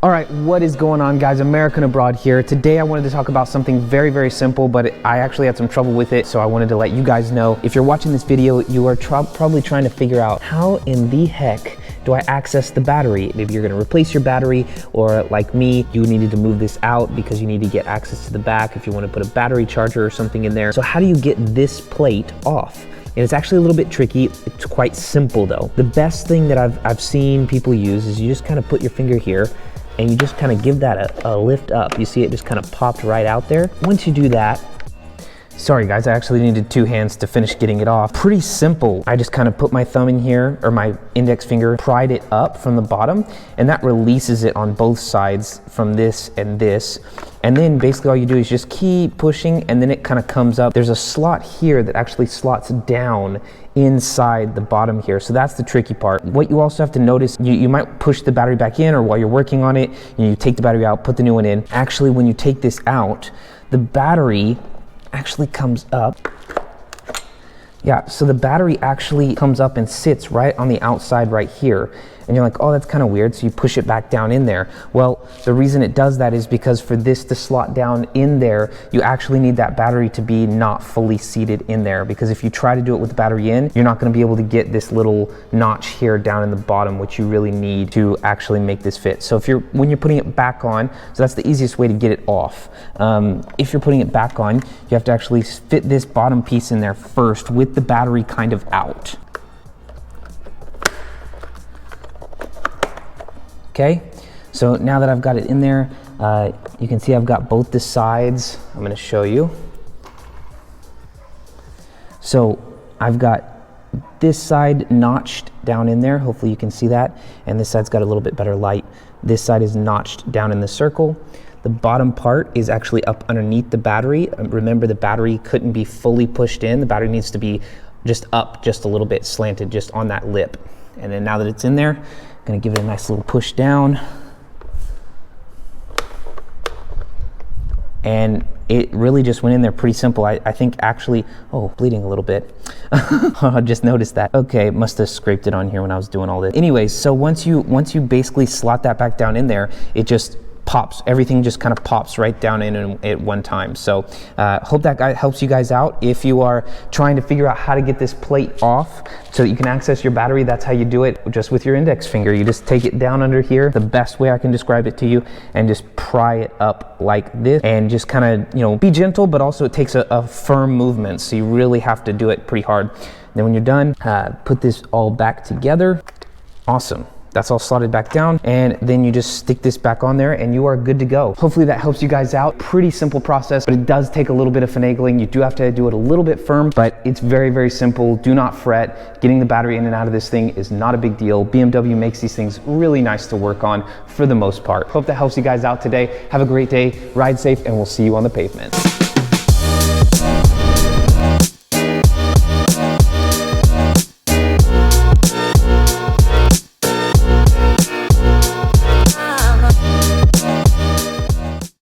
All right, what is going on, guys? American Abroad here. Today I wanted to talk about something very, very simple, but I actually had some trouble with it, so I wanted to let you guys know. If you're watching this video, you are probably trying to figure out how in the heck do I access the battery? Maybe you're gonna replace your battery, or like me, you needed to move this out because you need to get access to the back if you wanna put a battery charger or something in there. So how do you get this plate off? And it's actually a little bit tricky. It's quite simple though. The best thing that I've seen people use is you just kind of put your finger here and you just kind of give that a lift up. You see it just kind of popped right out there. Once you do that, sorry guys, I actually needed two hands to finish getting it off. Pretty simple. I just kind of put my thumb in here, or my index finger, pried it up from the bottom, and that releases it on both sides from this and this. And then basically all you do is just keep pushing, and then it kind of comes up. There's a slot here that actually slots down inside the bottom here. So that's the tricky part. What you also have to notice, you might push the battery back in, or while you're working on it, you take the battery out, put the new one in. Actually, when you take this out, the battery actually comes up. Yeah, so the battery actually comes up and sits right on the outside right here. And you're like, oh, that's kind of weird. So you push it back down in there. Well, the reason it does that is because for this to slot down in there, you actually need that battery to be not fully seated in there. Because if you try to do it with the battery in, you're not going to be able to get this little notch here down in the bottom, which you really need to actually make this fit. So when you're putting it back on, so that's the easiest way to get it off. If you're putting it back on, you have to actually fit this bottom piece in there first with the battery kind of out. Okay, so now that I've got it in there, you can see I've got both the sides. I'm going to show you. So I've got this side notched down in there. Hopefully you can see that. And this side's got a little bit better light. This side is notched down in the circle. The bottom part is actually up underneath the battery. Remember, the battery couldn't be fully pushed in. The battery needs to be just up just a little bit, slanted just on that lip. And then now that it's in there, I'm gonna give it a nice little push down. And it really just went in there pretty simple. I think actually, oh, bleeding a little bit. I just noticed that. Okay, must have scraped it on here when I was doing all this. Anyways, so once you basically slot that back down in there, it just pops. Everything just kind of pops right down in at one time. So hope that helps you guys out. If you are trying to figure out how to get this plate off so that you can access your battery, that's how you do it, just with your index finger. You just take it down under here, the best way I can describe it to you, and just pry it up like this, and just kind of, be gentle, but also it takes a firm movement, so you really have to do it pretty hard. Then when you're done, put this all back together. Awesome. That's all slotted back down, and then you just stick this back on there and you are good to go. Hopefully that helps you guys out. Pretty simple process, but it does take a little bit of finagling. You do have to do it a little bit firm, but it's very, very simple. Do not fret. Getting the battery in and out of this thing is not a big deal. BMW makes these things really nice to work on for the most part. Hope that helps you guys out today. Have a great day, ride safe, and we'll see you on the pavement.